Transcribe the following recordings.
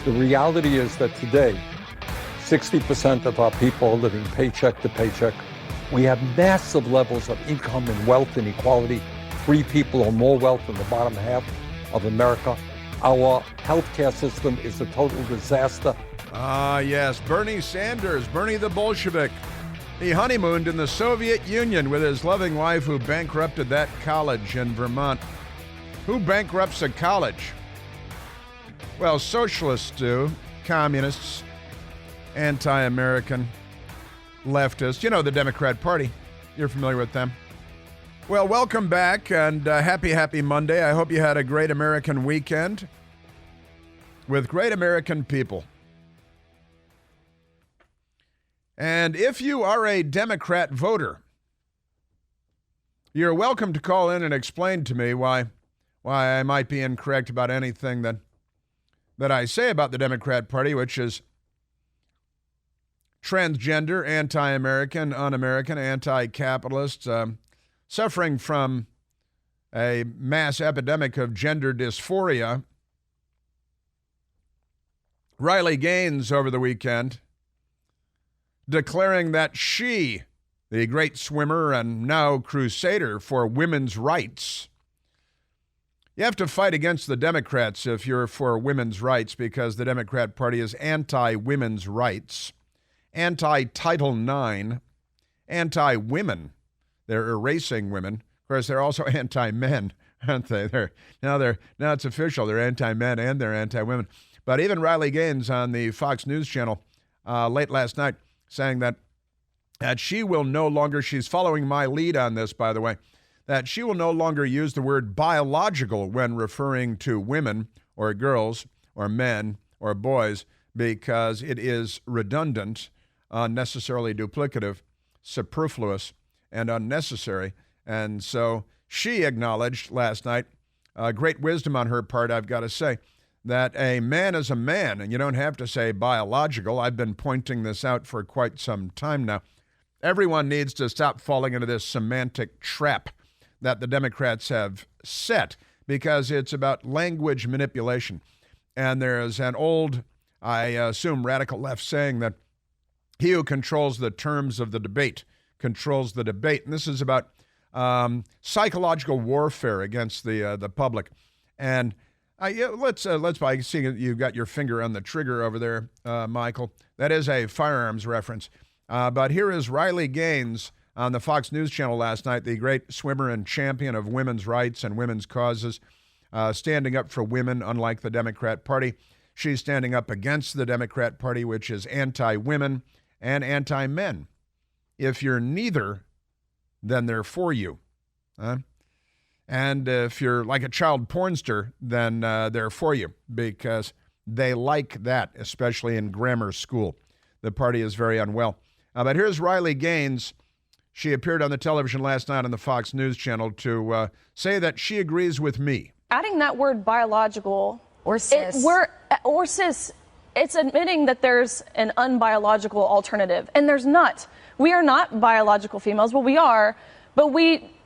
The reality is that today, 60% of our people are living paycheck to paycheck. We have massive levels of income and wealth inequality. 3 people or more wealth in the bottom half of America. Our healthcare system is a total disaster. Yes, Bernie Sanders, Bernie the Bolshevik. He honeymooned in the Soviet Union with his loving wife who bankrupted that college in Vermont. Who bankrupts a college? Well, socialists do, communists, anti-American, leftists. You know, the Democrat Party. You're familiar with them. Well, welcome back and happy Monday. I hope you had a great American weekend with great American people. And if you are a Democrat voter, you're welcome to call in and explain to me why I might be incorrect about anything that I say about the Democrat Party, which is transgender, anti-American, un-American, anti-capitalist, suffering from a mass epidemic of gender dysphoria. Riley Gaines over the weekend declaring that she, the great swimmer and now crusader for women's rights. You have to fight against the Democrats if you're for women's rights, because the Democrat Party is anti-women's rights, anti-Title IX, anti-women. They're erasing women. Of course, they're also anti-men, aren't they? Now it's official. They're anti-men and they're anti-women. But even Riley Gaines on the Fox News channel late last night saying that she will no longer, she's following my lead on this, by the way, that she will no longer use the word biological when referring to women or girls or men or boys, because it is redundant, unnecessarily duplicative, superfluous, and unnecessary. And so she acknowledged last night, great wisdom on her part, I've got to say, that a man is a man, and you don't have to say biological. I've been pointing this out for quite some time now. Everyone needs to stop falling into this semantic trap that the Democrats have set, because it's about language manipulation. And there's an old, I assume, radical left saying that he who controls the terms of the debate controls the debate. And this is about psychological warfare against the public. And let's by seeing you've got your finger on the trigger over there, Michael. That is a firearms reference. But here is Riley Gaines on the Fox News channel last night, the great swimmer and champion of women's rights and women's causes, standing up for women, unlike the Democrat Party. She's standing up against the Democrat Party, which is anti-women and anti-men. If you're neither, then they're for you. And if you're like a child pornster, then they're for you, because they like that, especially in grammar school. The party is very unwell. But here's Riley Gaines. She appeared on the television last night on the Fox News channel to say that she agrees with me. Adding that word biological or cis, it's admitting that there's an unbiological alternative, and there's not. We are not biological females. Well, we are, but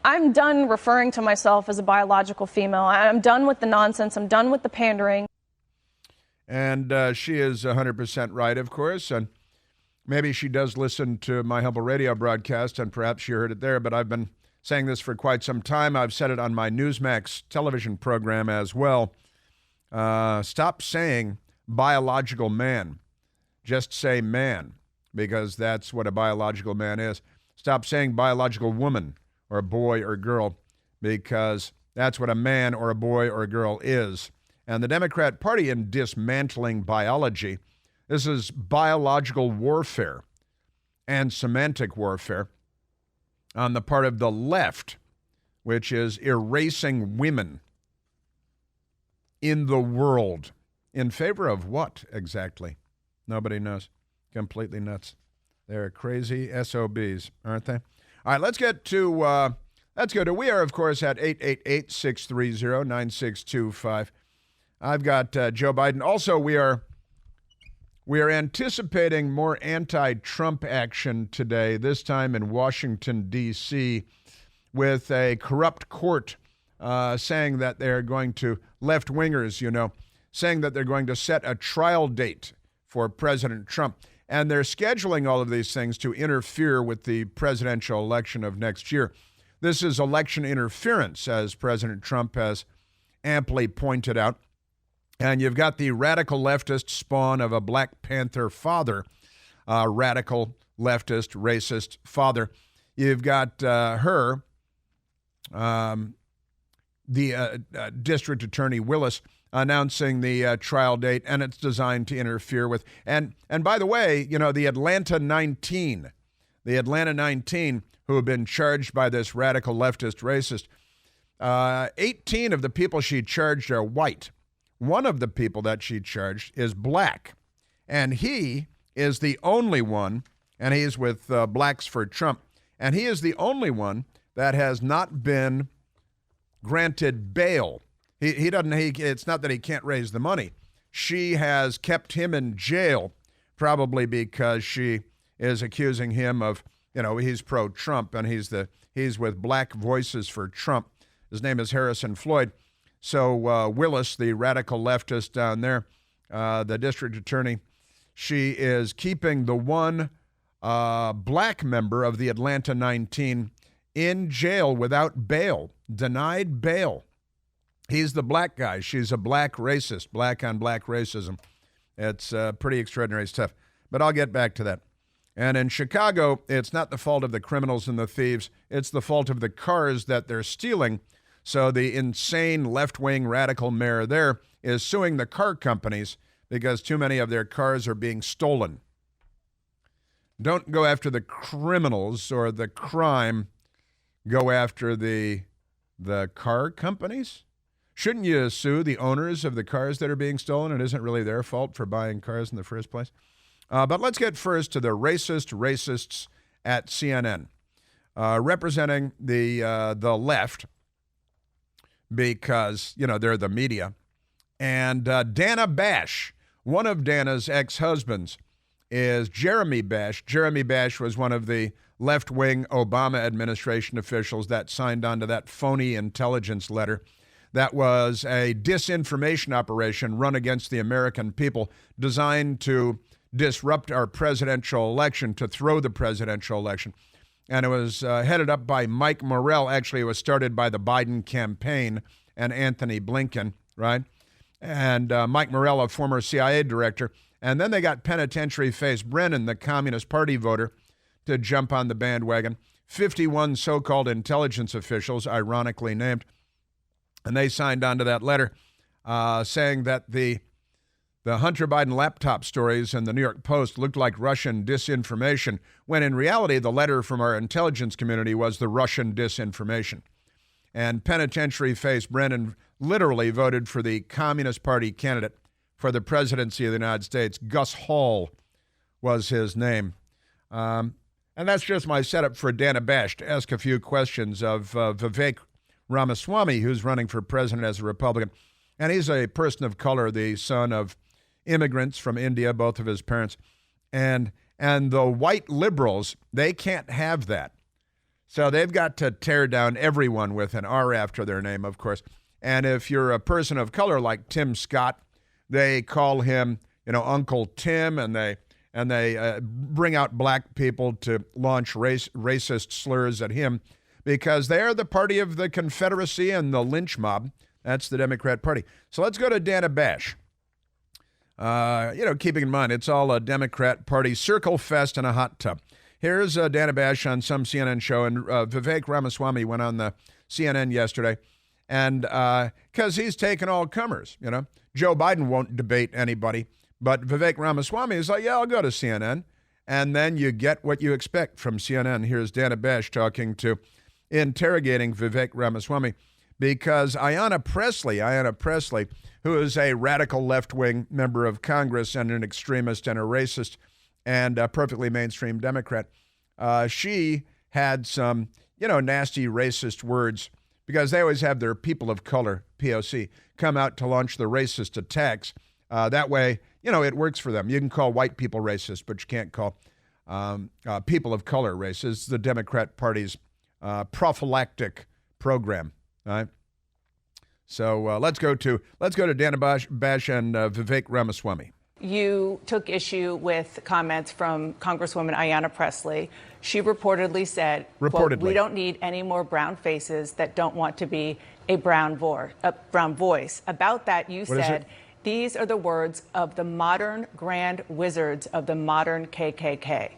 I'm done referring to myself as a biological female. I'm done with the nonsense. I'm done with the pandering. And she is 100% right, of course. And maybe she does listen to my humble radio broadcast, and perhaps she heard it there. But I've been saying this for quite some time. I've said it on my Newsmax television program as well. Stop saying biological man. Just say man, because that's what a biological man is. Stop saying biological woman or boy or girl, because that's what a man or a boy or a girl is. And the Democrat Party, in dismantling biology, this is biological warfare and semantic warfare on the part of the left, which is erasing women in the world. In favor of what exactly? Nobody knows. Completely nuts. They're crazy SOBs, aren't they? All right, let's go to, we are, of course, at 888-630-9625. I've got Joe Biden. Also, we are anticipating more anti-Trump action today, this time in Washington, D.C., with a corrupt court saying that they're going to, left-wingers, saying that they're going to set a trial date for President Trump. And they're scheduling all of these things to interfere with the presidential election of next year. This is election interference, as President Trump has amply pointed out. And you've got the radical leftist spawn of a Black Panther father, radical leftist, racist father. You've got her, the District Attorney Willis, announcing the trial date, and it's designed to interfere with. And by the way, you know, the Atlanta 19, who have been charged by this radical leftist racist, 18 of the people she charged are white. One of the people that she charged is black, and he is the only one, and he's with Blacks for Trump, and he is the only one that has not been granted bail. He doesn't. It's not that he can't raise the money. She has kept him in jail, probably because she is accusing him of, you know, he's pro-Trump and he's with Black Voices for Trump. His name is Harrison Floyd. So Willis, the radical leftist down there, the district attorney, she is keeping the one black member of the Atlanta 19 in jail without bail, denied bail. He's the black guy. She's a black racist, black on black racism. It's pretty extraordinary stuff. But I'll get back to that. And in Chicago, it's not the fault of the criminals and the thieves. It's the fault of the cars that they're stealing. So the insane left-wing radical mayor there is suing the car companies because too many of their cars are being stolen. Don't go after the criminals or the crime. Go after the car companies? Shouldn't you sue the owners of the cars that are being stolen? It isn't really their fault for buying cars in the first place. But let's get first to the racists at CNN, representing the left because, you know, they're the media. And Dana Bash, one of Dana's ex-husbands, is Jeremy Bash. Jeremy Bash was one of the left-wing Obama administration officials that signed on to that phony intelligence letter. That was a disinformation operation run against the American people designed to disrupt our presidential election, to throw the presidential election. And it was headed up by Mike Morell. Actually, it was started by the Biden campaign and Anthony Blinken, right? And Mike Morell, a former CIA director. And then they got penitentiary face Brennan, the Communist Party voter, to jump on the bandwagon. 51 so-called intelligence officials, ironically named, and they signed on to that letter saying that the Hunter Biden laptop stories in the New York Post looked like Russian disinformation, when in reality the letter from our intelligence community was the Russian disinformation. And penitentiary face Brennan literally voted for the Communist Party candidate for the presidency of the United States. Gus Hall was his name. And that's just my setup for Dana Bash to ask a few questions of Vivek Ramaswamy, who's running for president as a Republican. And he's a person of color, the son of immigrants from India, both of his parents. And the white liberals, they can't have that. So they've got to tear down everyone with an R after their name, of course. And if you're a person of color like Tim Scott, they call him, you know, Uncle Tim, and they bring out black people to launch racist slurs at him, because they are the party of the Confederacy and the lynch mob. That's the Democrat Party. So let's go to Dana Bash. Keeping in mind, it's all a Democrat Party circle fest in a hot tub. Here's Dana Bash on some CNN show, and Vivek Ramaswamy went on the CNN yesterday, and because he's taking all comers, you know. Joe Biden won't debate anybody, but Vivek Ramaswamy is like, yeah, I'll go to CNN. And then you get what you expect from CNN. Here's Dana Bash interrogating Vivek Ramaswamy, because Ayanna Pressley, who is a radical left-wing member of Congress and an extremist and a racist and a perfectly mainstream Democrat, she had some, nasty racist words, because they always have their people of color, POC, come out to launch the racist attacks. That way, it works for them. You can call white people racist, but you can't call people of color racist. It's the Democrat Party's prophylactic program, right? So let's go to Dana Bash and Vivek Ramaswamy. You took issue with comments from Congresswoman Ayanna Pressley. She reportedly said, quote, "We don't need any more brown faces that don't want to be a brown voice." About that, you said, "These are the words of the modern grand wizards of the modern KKK."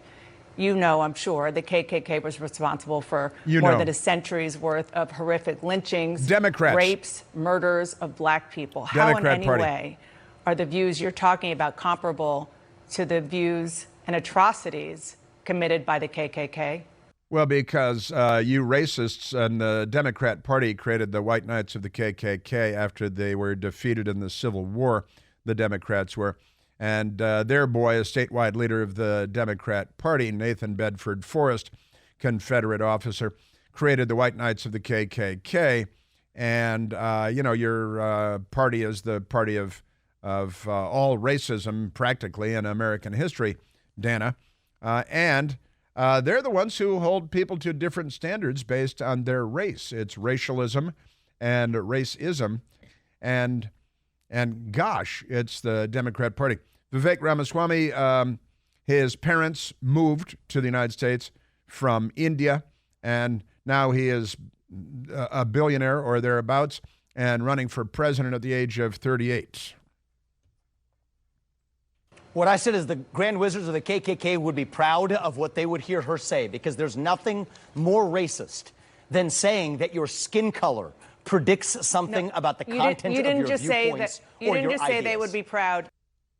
You know, I'm sure, the KKK was responsible for more than a century's worth of horrific lynchings, Democrats, rapes, murders of black people. How in any way are the views you're talking about comparable to the views and atrocities committed by the KKK? Well, because you racists and the Democrat Party created the White Knights of the KKK after they were defeated in the Civil War, the Democrats were. And their boy, a statewide leader of the Democrat Party, Nathan Bedford Forrest, Confederate officer, created the White Knights of the KKK. And, your party is the party of all racism, practically, in American history, Dana. And they're the ones who hold people to different standards based on their race. It's racialism and racism. And gosh, it's the Democrat Party. Vivek Ramaswamy, his parents moved to the United States from India, and now he is a billionaire or thereabouts and running for president at the age of 38. What I said is the Grand Wizards of the KKK would be proud of what they would hear her say, because there's nothing more racist than saying that your skin color predicts something about the content of your viewpoints you didn't just say they would be proud.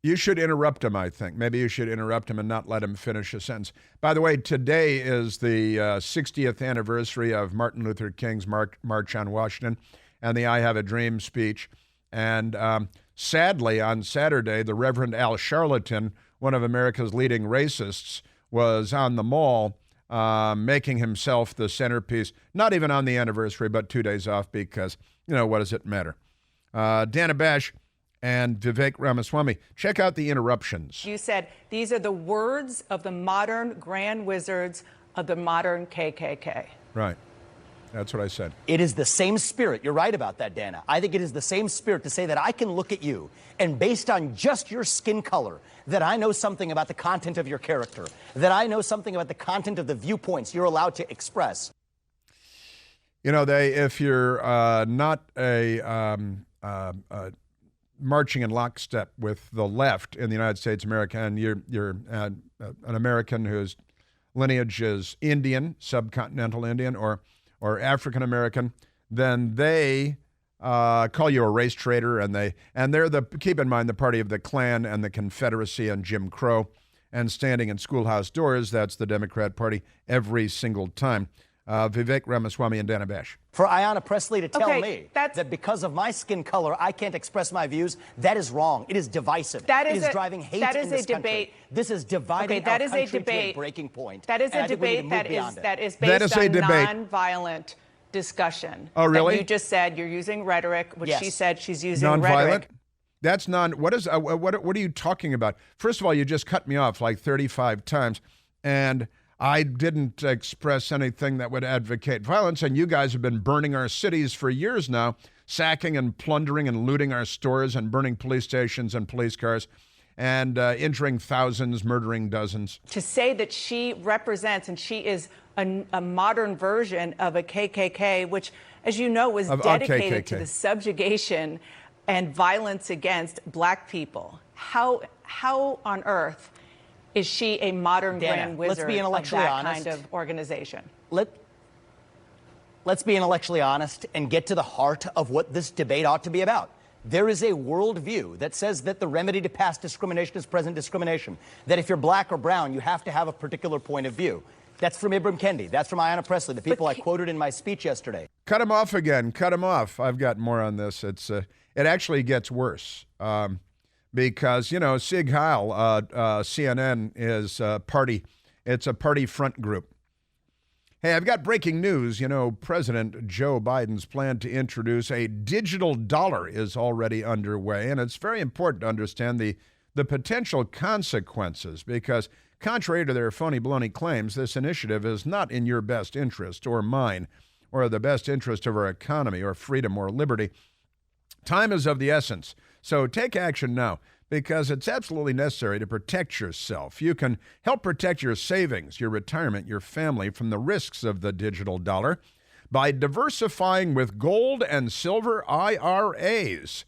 You should interrupt him, I think. Maybe you should interrupt him and not let him finish a sentence. By the way, today is the 60th anniversary of Martin Luther King's March on Washington and the I Have a Dream speech. And sadly, on Saturday, the Reverend Al Sharpton, one of America's leading racists, was on the Mall making himself the centerpiece, not even on the anniversary, but 2 days off because, what does it matter? Dana Bash and Vivek Ramaswamy. Check out the interruptions. You said these are the words of the modern grand wizards of the modern KKK. Right. That's what I said. It is the same spirit. You're right about that, Dana. I think it is the same spirit to say that I can look at you and based on just your skin color, that I know something about the content of your character, that I know something about the content of the viewpoints you're allowed to express. If you're not marching in lockstep with the left in the United States of America, and you're an American whose lineage is Indian, subcontinental Indian, or African American, then they call you a race traitor, and they're keep in mind, the party of the Klan and the Confederacy and Jim Crow, and standing in schoolhouse doors. That's the Democrat Party every single time. Vivek Ramaswamy and Dana Bash. For Ayanna Pressley to tell me that because of my skin color I can't express my views, that is wrong. It is divisive. It is driving hate in this country. This is dividing our country to a breaking point. That is a debate that is based on nonviolent discussion. Oh, really? You just said you're using rhetoric, which she said she's using nonviolent? rhetoric. That's what are you talking about? First of all, you just cut me off like 35 times, and I didn't express anything that would advocate violence, and you guys have been burning our cities for years now, sacking and plundering and looting our stores and burning police stations and police cars and injuring thousands, murdering dozens. To say that she represents, and she is a modern version of a KKK, which, as you know, was dedicated to the subjugation and violence against black people. How on earth is she a modern grand wizard of that kind of organization? Let's be intellectually honest and get to the heart of what this debate ought to be about. There is a worldview that says that the remedy to past discrimination is present discrimination, that if you're black or brown, you have to have a particular point of view. That's from Ibram Kendi. That's from Ayanna Pressley, the people I quoted in my speech yesterday. Cut him off again. Cut him off. I've got more on this. It actually gets worse. Because, Sig Heil, CNN is a party. It's a party front group. Hey, I've got breaking news. President Joe Biden's plan to introduce a digital dollar is already underway, and it's very important to understand the potential consequences because, contrary to their phony baloney claims, this initiative is not in your best interest or mine or the best interest of our economy or freedom or liberty. Time is of the essence. So take action now, because it's absolutely necessary to protect yourself. You can help protect your savings, your retirement, your family from the risks of the digital dollar by diversifying with gold and silver IRAs.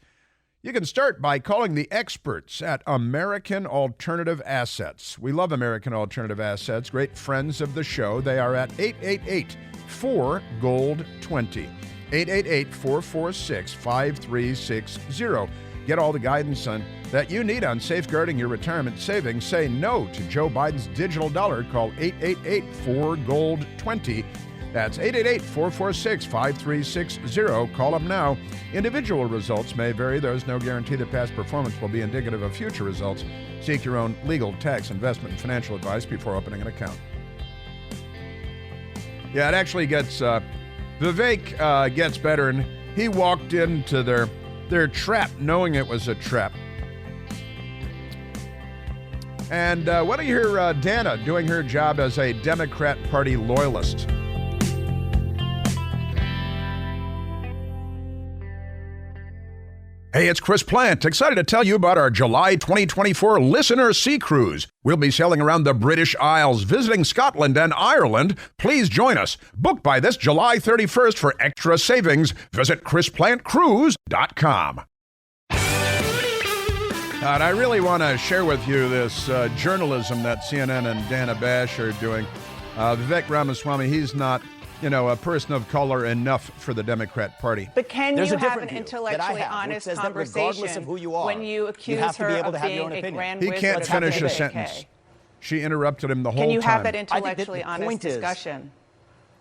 You can start by calling the experts at American Alternative Assets. We love American Alternative Assets, great friends of the show. They are at 888-4GOLD20, 888-446-5360. Get all the guidance that you need on safeguarding your retirement savings. Say no to Joe Biden's digital dollar. Call 888-4GOLD20. That's 888-446-5360. Call them now. Individual results may vary. There is no guarantee that past performance will be indicative of future results. Seek your own legal, tax, investment, and financial advice before opening an account. Yeah, it actually gets, Vivek gets better, and he walked into their trap knowing it was a trap. And what do you hear Dana doing her job as a Democrat Party loyalist? Hey, it's Chris Plant, excited to tell you about our July 2024 Listener Sea Cruise. We'll be sailing around the British Isles, visiting Scotland and Ireland. Please join us. Book by this July 31st for extra savings. Visit ChrisPlantCruise.com. And I really want to share with you this journalism that CNN and Dana Bash are doing. Vivek Ramaswamy, he's not, a person of color enough for the Democrat Party. But can you have an intellectually honest conversation of who you are, when you accuse her of being a grand wizard? He can't finish a sentence. She interrupted him the whole time. Can you have that intellectually honest discussion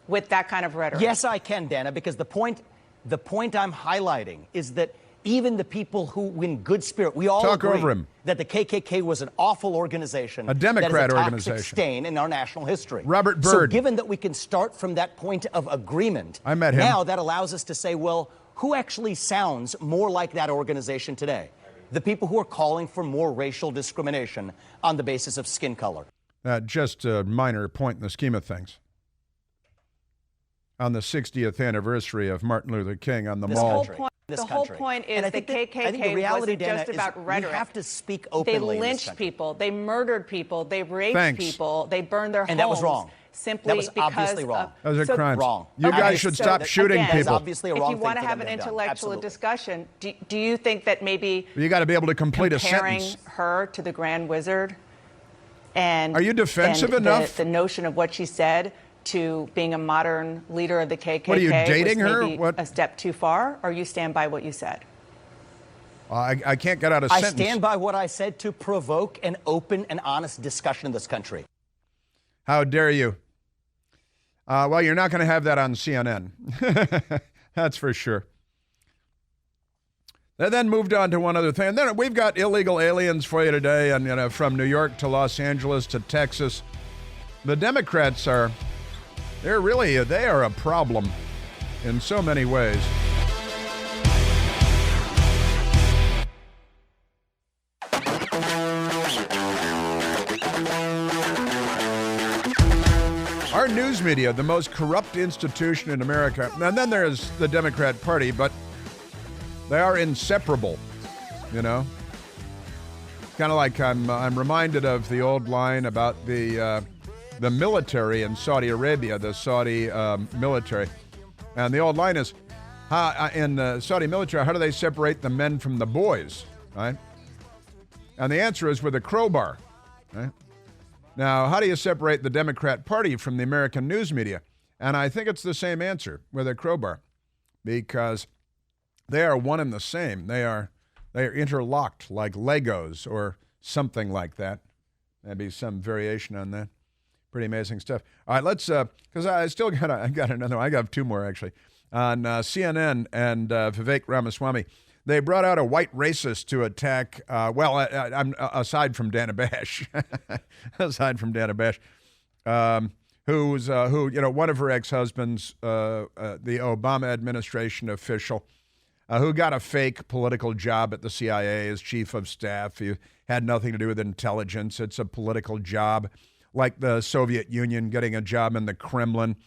with that kind of rhetoric? Yes, I can, Dana, because the point I'm highlighting is that even the people who, in good spirit, we all agree that the KKK was an awful organization, a Democrat that is a organization, toxic stain in our national history. Robert Byrd. So given that we can start from that point of agreement, I met him. Now that allows us to say, well, who actually sounds more like that organization today? The people who are calling for more racial discrimination on the basis of skin color. Just a minor point in the scheme of things. On the 60th anniversary of Martin Luther King on the mall. The whole point is the KKK wasn't just about rhetoric. We have to speak openly. They lynched people. They murdered people. They raped people. They burned their homes. And that was wrong. Simply that was because obviously wrong. That was a crime. Wrong. You guys should stop shooting again, people. Obviously a wrong if you want thing to have for an them to have done. intellectual Absolutely. discussion, do you think that maybe you got to be able to complete a comparing sentence. her to the Grand Wizard and are you defensive enough? The notion of what she said to being a modern leader of the KKK what are you dating was her? maybe What? a step too far, or you stand by what you said? I can't get out a sentence. I stand by what I said to provoke an open and honest discussion in this country. How dare you? Well, you're not going to have that on CNN. That's for sure. They then moved on to one other thing. And then we've got illegal aliens for you today, and from New York to Los Angeles to Texas. The Democrats they are a problem in so many ways. Our news media, the most corrupt institution in America, and then there's the Democrat Party, but they are inseparable, Kind of like I'm reminded of the old line about the military in Saudi Arabia, the Saudi military. And the old line is, in the Saudi military, how do they separate the men from the boys, right? And the answer is with a crowbar, right? Now, how do you separate the Democrat Party from the American news media? And I think it's the same answer, with a crowbar, because they are one and the same. They are interlocked like Legos or something like that. Maybe some variation on that. Pretty amazing stuff. All right, let's, because I got another one. I got two more, actually. On CNN and Vivek Ramaswamy, they brought out a white racist to attack, aside from Dana Bash, who one of her ex-husbands, the Obama administration official, who got a fake political job at the CIA as chief of staff. He had nothing to do with intelligence. It's a political job, like the Soviet Union getting a job in the Kremlin.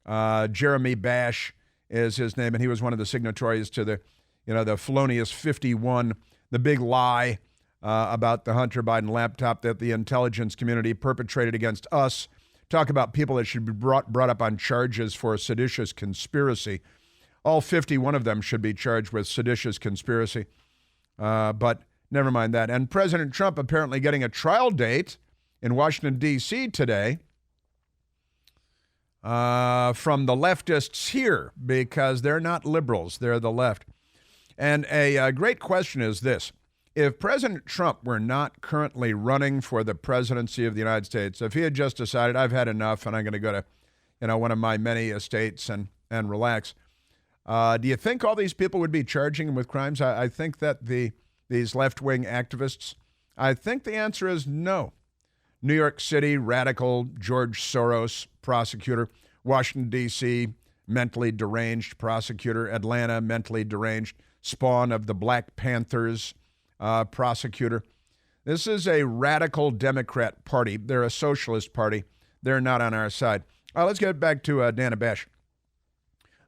Jeremy Bash is his name, and he was one of the signatories to the the felonious 51, the big lie about the Hunter Biden laptop that the intelligence community perpetrated against us. Talk about people that should be brought up on charges for seditious conspiracy. All 51 of them should be charged with seditious conspiracy. But never mind that. And President Trump apparently getting a trial date in Washington, D.C. today from the leftists here, because they're not liberals. They're the left. And a great question is this. If President Trump were not currently running for the presidency of the United States, if he had just decided, I've had enough and I'm going to go to, one of my many estates and relax, do you think all these people would be charging him with crimes? I think that these left-wing activists, I think the answer is no. New York City, radical George Soros prosecutor. Washington, D.C., mentally deranged prosecutor. Atlanta, mentally deranged, spawn of the Black Panthers prosecutor. This is a radical Democrat party. They're a socialist party. They're not on our side. Let's get back to Dana Bash.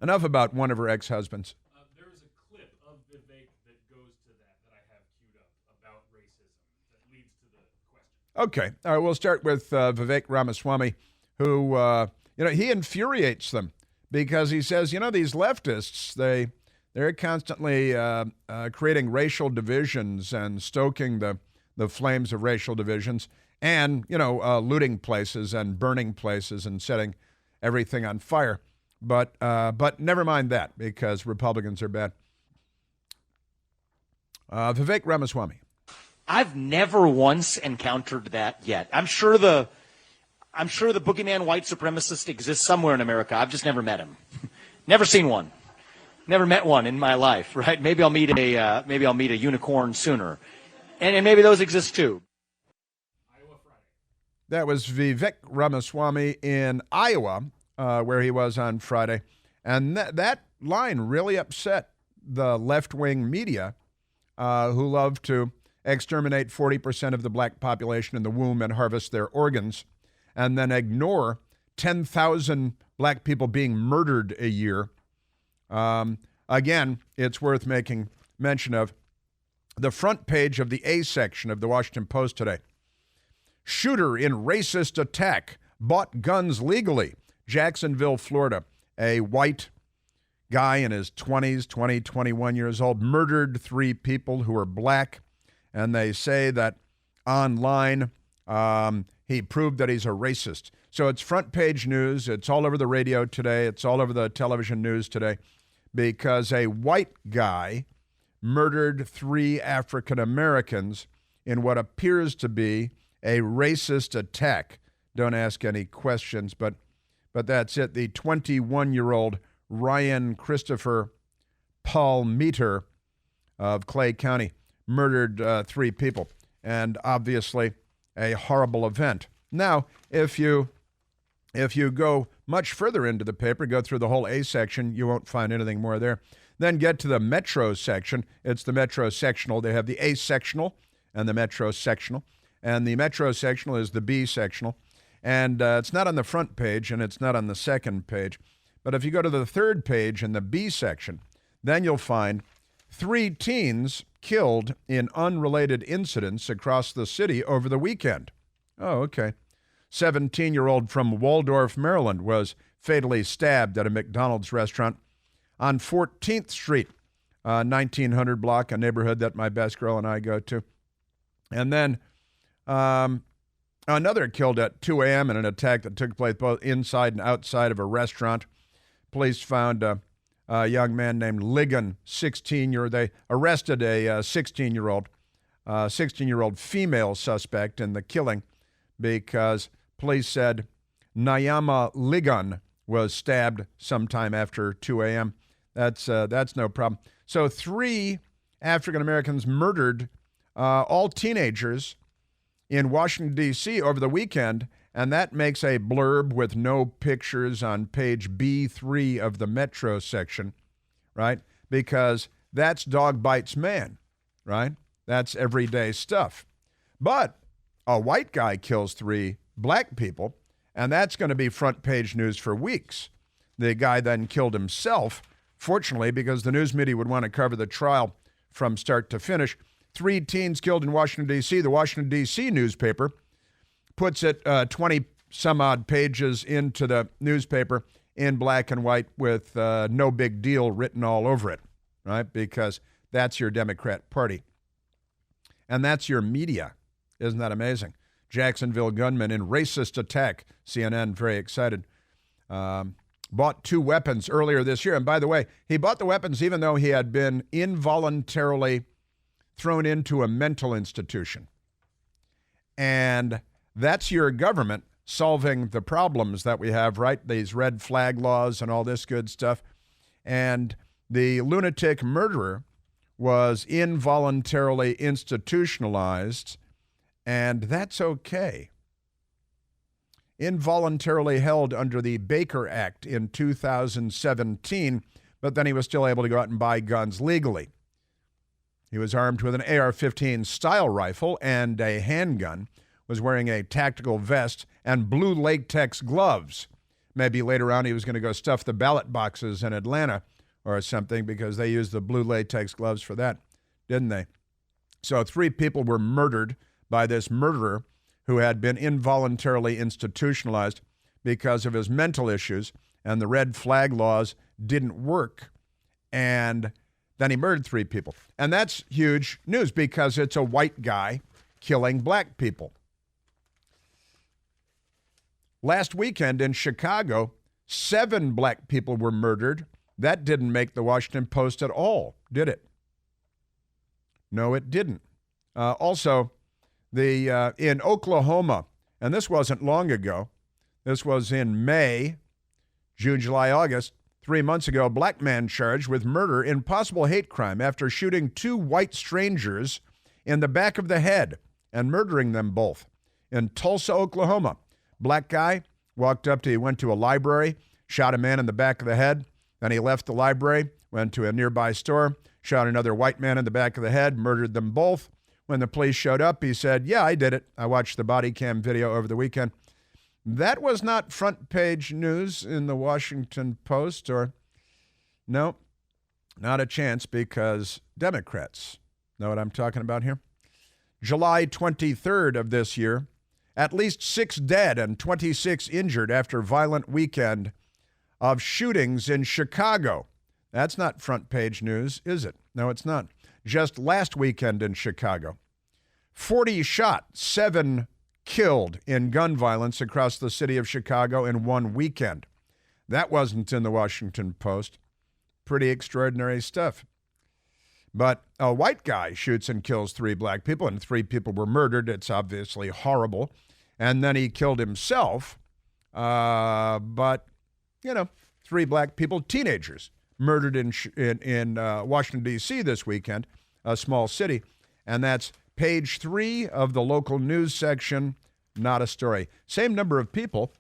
Enough about one of her ex-husbands. There is a clip of Vivek that goes to that I have queued up about racism that leads to the question. Okay. All right, we'll start with Vivek Ramaswamy, who, he infuriates them because he says, these leftists, they're constantly creating racial divisions and stoking the flames of racial divisions and, looting places and burning places and setting everything on fire. But never mind that, because Republicans are bad. Vivek Ramaswamy. I've never once encountered that yet. I'm sure the boogeyman white supremacist exists somewhere in America. I've just never met him. Never seen one. Never met one in my life, right? Maybe I'll meet a unicorn sooner. And maybe those exist too. That was Vivek Ramaswamy in Iowa, where he was on Friday. And that line really upset the left-wing media, who love to exterminate 40% of the black population in the womb and harvest their organs, and then ignore 10,000 black people being murdered a year. Again, it's worth making mention of the front page of the A section of the Washington Post today. Shooter in racist attack bought guns legally. Jacksonville, Florida. A white guy in his 20s, 21 years old, murdered 3 people who were black. And they say that online he proved that he's a racist. So it's front page news. It's all over the radio today. It's all over the television news today, because a white guy murdered 3 African Americans in what appears to be a racist attack. Don't ask any questions, but that's it. The 21-year-old Ryan Christopher Paul Meter of Clay County murdered 3 people, and obviously a horrible event. Now, if you go much further into the paper, go through the whole A section, you won't find anything more there. Then get to the Metro section. It's the Metro sectional. They have the A sectional and the Metro sectional. And the Metro sectional is the B sectional. And it's not on the front page, and it's not on the second page. But if you go to the third page in the B section, then you'll find 3 teens killed in unrelated incidents across the city over the weekend. Oh, okay. 17-year-old from Waldorf, Maryland, was fatally stabbed at a McDonald's restaurant on 14th Street, 1900 block, a neighborhood that my best girl and I go to. And then another killed at 2 a.m. in an attack that took place both inside and outside of a restaurant. Police found a young man named Ligon, 16-year-old. They arrested a 16-year-old female suspect in the killing because police said Nayama Ligon was stabbed sometime after 2 a.m. That's no problem. So 3 African Americans murdered, all teenagers, in Washington, D.C. over the weekend, and that makes a blurb with no pictures on page B3 of the Metro section, right? Because that's dog bites man, right? That's everyday stuff. But a white guy kills 3 black people, and that's going to be front page news for weeks. The guy then killed himself Fortunately, because the news media would want to cover the trial from start to finish, 3 teens killed in Washington, D.C. The Washington, D.C. newspaper puts it 20 some odd pages into the newspaper in black and white with no big deal written all over it, right? Because that's your Democrat Party. And that's your media. Isn't that amazing? Jacksonville gunman in racist attack. CNN, very excited. Bought 2 weapons earlier this year. And by the way, he bought the weapons even though he had been involuntarily thrown into a mental institution. And that's your government solving the problems that we have, right? These red flag laws and all this good stuff. And the lunatic murderer was involuntarily institutionalized, and that's okay. Involuntarily held under the Baker Act in 2017, but then he was still able to go out and buy guns legally. He was armed with an AR-15 style rifle and a handgun, was wearing a tactical vest and blue latex gloves. Maybe later on he was going to go stuff the ballot boxes in Atlanta or something, because they used the blue latex gloves for that, didn't they? So 3 people were murdered by this murderer who had been involuntarily institutionalized because of his mental issues, and the red flag laws didn't work. And then he murdered 3 people. And that's huge news because it's a white guy killing black people. Last weekend in Chicago, 7 black people were murdered. That didn't make the Washington Post at all, did it? No, it didn't. Also, in Oklahoma, and this wasn't long ago, this was in May, June, July, August, 3 months ago, a black man charged with murder in possible hate crime after shooting 2 white strangers in the back of the head and murdering them both. In Tulsa, Oklahoma, black guy went to a library, shot a man in the back of the head, then he left the library, went to a nearby store, shot another white man in the back of the head, murdered them both. When the police showed up, he said, "Yeah, I did it. I watched the body cam video over the weekend." That was not front page news in the Washington Post, or no, not a chance, because Democrats know what I'm talking about here. July 23rd of this year, at least 6 dead and 26 injured after violent weekend of shootings in Chicago. That's not front page news, is it? No, it's not. Just last weekend in Chicago, 40 shot, 7 killed in gun violence across the city of Chicago in one weekend. That wasn't in the Washington Post. Pretty extraordinary stuff. But a white guy shoots and kills 3 black people, and 3 people were murdered. It's obviously horrible. And then he killed himself. But, 3 black people, teenagers, murdered in Washington, D.C. this weekend, a small city. And that's page 3 of the local news section, not a story. Same number of people,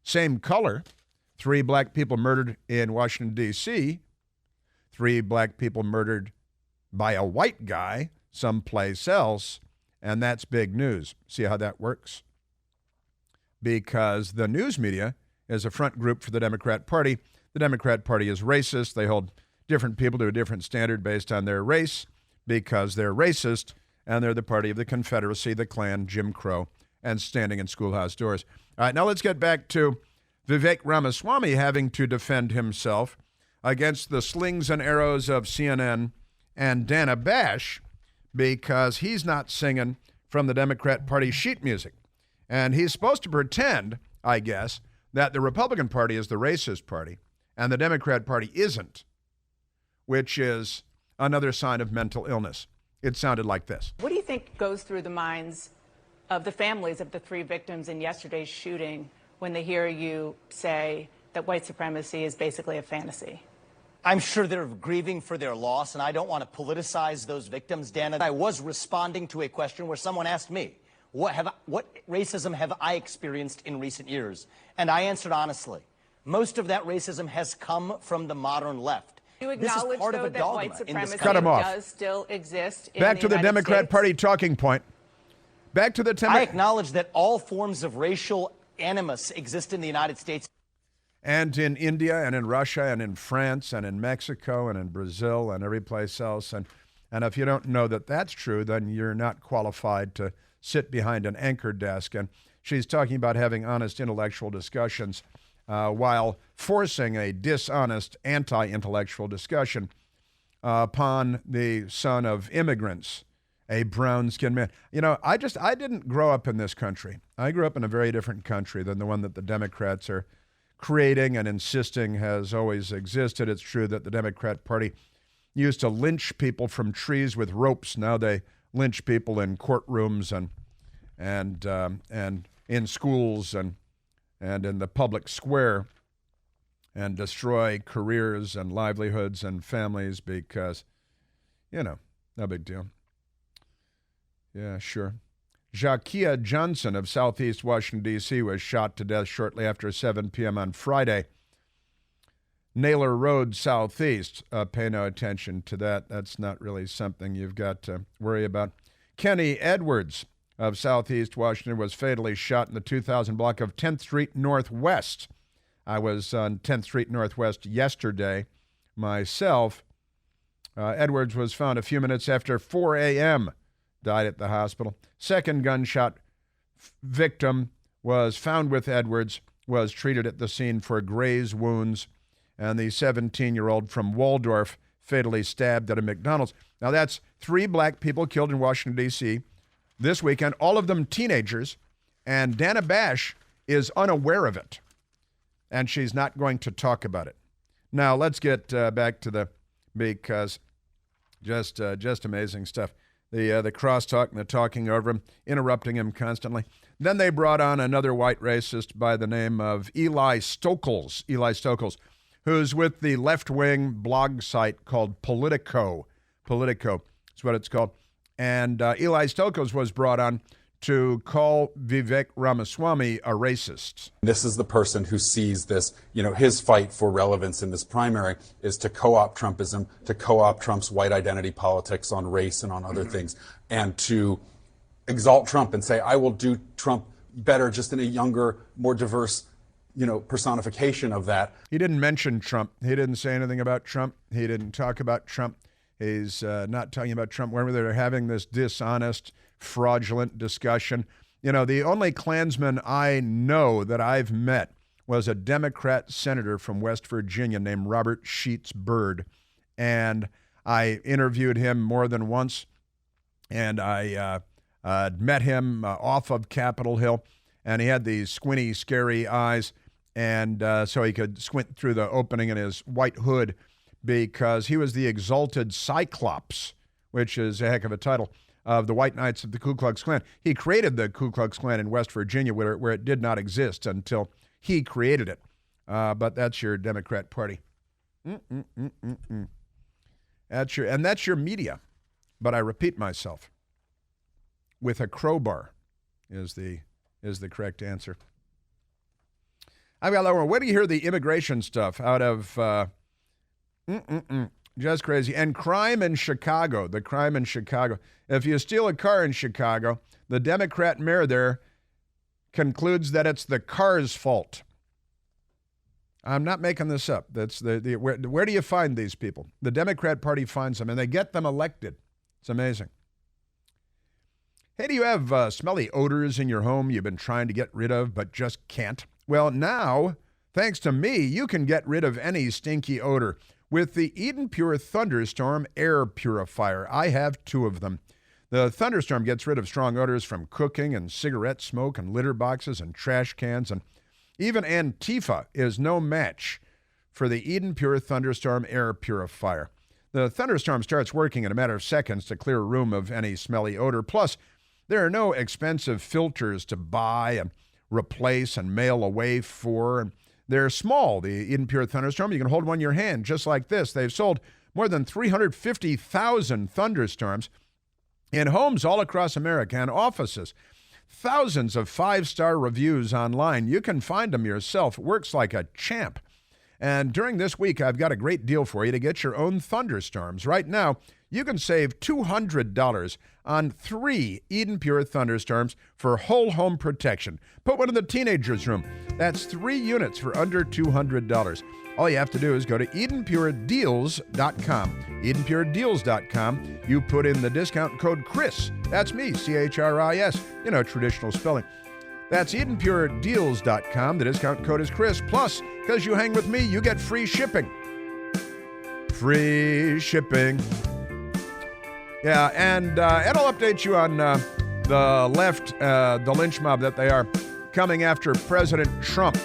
same color. 3 black people murdered in Washington, D.C., 3 black people murdered by a white guy someplace else, and that's big news. See how that works? Because the news media is a front group for the Democrat Party. The Democrat Party is racist. They hold different people to a different standard based on their race because they're racist, and they're the party of the Confederacy, the Klan, Jim Crow, and standing in schoolhouse doors. All right, now let's get back to Vivek Ramaswamy having to defend himself against the slings and arrows of CNN and Dana Bash because he's not singing from the Democrat Party sheet music. And he's supposed to pretend, I guess, that the Republican Party is the racist party and the Democrat Party isn't, which is another sign of mental illness. It sounded like this. What do you think goes through the minds of the families of the 3 victims in yesterday's shooting when they hear you say that white supremacy is basically a fantasy? I'm sure they're grieving for their loss, and I don't want to politicize those victims, Dana. I was responding to a question where someone asked me, what racism have I experienced in recent years? And I answered honestly. Most of that racism has come from the modern left. You acknowledge, though, that white supremacy does still exist in Back to the Democrat States? Party talking point. Back to the I acknowledge that all forms of racial animus exist in the United States. and in India and in Russia and in France and in Mexico and in Brazil and every place else. And if you don't know that that's true, then you're not qualified to sit behind an anchor desk. And she's talking about having honest intellectual discussions while forcing a dishonest anti-intellectual discussion upon the son of immigrants, a brown-skinned man. You know, I didn't grow up in this country. I grew up in a very different country than the one that the Democrats are creating and insisting has always existed. It's true that the Democrat Party used to lynch people from trees with ropes. Now they lynch people in courtrooms and in schools and in the public square, and destroy careers and livelihoods and families because, no big deal. Yeah, sure. Jakia Johnson of Southeast Washington, D.C. was shot to death shortly after 7 p.m. on Friday. Naylor Road, Southeast. Pay no attention to that. That's not really something you've got to worry about. Kenny Edwards of Southeast Washington was fatally shot in the 2000 block of 10th Street Northwest. I was on 10th Street Northwest yesterday myself. Edwards was found a few minutes after 4 a.m., died at the hospital. Second gunshot victim was found with Edwards, was treated at the scene for graze wounds, and the 17-year-old from Waldorf fatally stabbed at a McDonald's. Now that's 3 black people killed in Washington, D.C. this weekend, all of them teenagers, and Dana Bash is unaware of it, and she's not going to talk about it. Now let's get back to because just amazing stuff. The crosstalk and the talking over him, interrupting him constantly. Then they brought on another white racist by the name of Eli Stokels, who's with the left-wing blog site called Politico. Politico is what it's called. And Eli Stokels was brought on to call Vivek Ramaswamy a racist. This is the person who sees this, his fight for relevance in this primary is to co-opt Trumpism, to co-opt Trump's white identity politics on race and on other things, and to exalt Trump and say, I will do Trump better just in a younger, more diverse, personification of that. He didn't mention Trump. He didn't say anything about Trump. He didn't talk about Trump. He's not talking about Trump. Whenever they're having this dishonest, fraudulent discussion. The only Klansman I know that I've met was a Democrat senator from West Virginia named Robert Sheets Byrd. And I interviewed him more than once. And I met him off of Capitol Hill. And he had these squinty, scary eyes. And so he could squint through the opening in his white hood because he was the exalted Cyclops, which is a heck of a title, of the White Knights of the Ku Klux Klan. He created the Ku Klux Klan in West Virginia where it did not exist until he created it. But that's your Democrat Party. That's your media. But I repeat myself, with a crowbar is the correct answer. I've got a lot more. Where do you hear the immigration stuff out of just crazy. And crime in Chicago, the crime in Chicago. If you steal a car in Chicago, the Democrat mayor there concludes that it's the car's fault. I'm not making this up. That's where do you find these people? The Democrat Party finds them, and they get them elected. It's amazing. Hey, do you have smelly odors in your home you've been trying to get rid of but just can't? Well, now, thanks to me, you can get rid of any stinky odor with the Eden Pure Thunderstorm Air Purifier. I have 2 of them. The Thunderstorm gets rid of strong odors from cooking and cigarette smoke and litter boxes and trash cans, and even Antifa is no match for the Eden Pure Thunderstorm Air Purifier. The Thunderstorm starts working in a matter of seconds to clear a room of any smelly odor. Plus, there are no expensive filters to buy and replace and mail away for. And they're small, the Eden Pure Thunderstorm. You can hold one in your hand just like this. They've sold more than 350,000 Thunderstorms in homes all across America and offices. Thousands of 5-star reviews online. You can find them yourself. It works like a champ. And during this week, I've got a great deal for you to get your own Thunderstorms. Right now, you can save $200 on 3 Eden Pure thunderstorms for whole home protection. Put one in the teenager's room. That's 3 units for under $200. All you have to do is go to EdenPureDeals.com. EdenPureDeals.com. You put in the discount code Chris. That's me, CHRIS. You know, traditional spelling. That's EdenPureDeals.com. The discount code is Chris. Plus, because you hang with me, you get free shipping. Free shipping. Yeah, and I'll update you on the left, the lynch mob that they are coming after President Trump.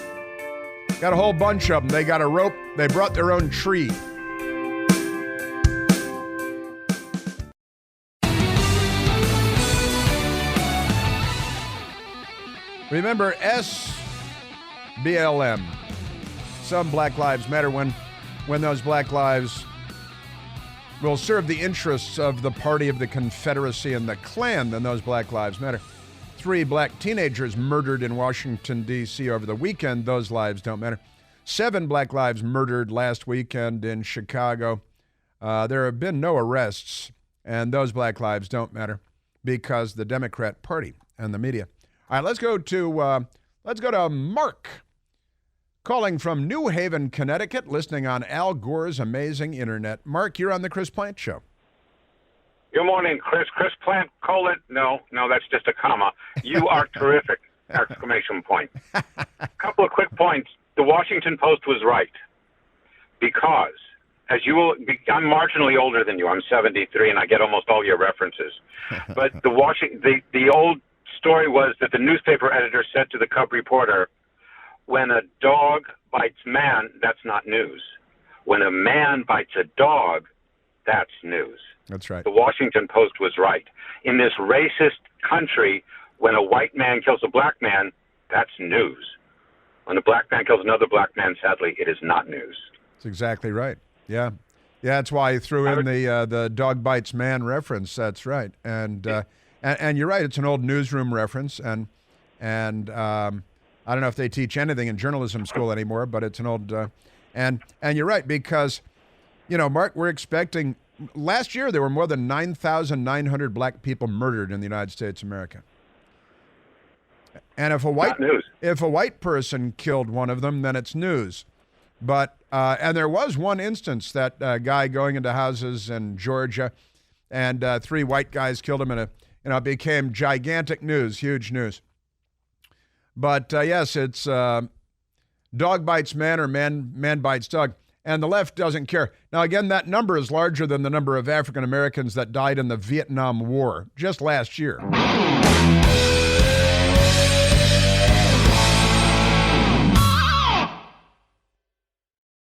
Got a whole bunch of them. They got a rope. They brought their own tree. Remember SBLM. Some Black Lives Matter when those Black lives will serve the interests of the party of the Confederacy and the Klan, then those Black Lives Matter. 3 black teenagers murdered in Washington, D.C. over the weekend. Those lives don't matter. 7 black lives murdered last weekend in Chicago. There have been no arrests, and those black lives don't matter because the Democrat Party and the media. All right, let's go to Mark, calling from New Haven, Connecticut, listening on Al Gore's amazing internet. Mark, you're on the Chris Plant Show. Good morning, Chris. Chris Plant, call it. No, that's just a comma. You are terrific! Exclamation point. Couple of quick points. The Washington Post was right because, as you will, I'm marginally older than you. I'm 73, and I get almost all your references. But the old story was that the newspaper editor said to the cub reporter, "When a dog bites man, that's not news. When a man bites a dog, that's news." That's right. The Washington Post was right. In this racist country, when a white man kills a black man, that's news. When a black man kills another black man, sadly, it is not news. That's exactly right. Yeah. Yeah, that's why I threw in the dog bites man reference. That's right. And you're right, it's an old newsroom reference. And I don't know if they teach anything in journalism school anymore, but it's an old and you're right, because, Mark, we're expecting. Last year, there were more than 9,900 black people murdered in the United States of America. And if a white person killed one of them, then it's news. But and there was one instance, that guy going into houses in Georgia, and 3 white guys killed him, and it became gigantic news, huge news. But yes, it's dog bites man or man bites dog. And the left doesn't care. Now, again, that number is larger than the number of African Americans that died in the Vietnam War just last year.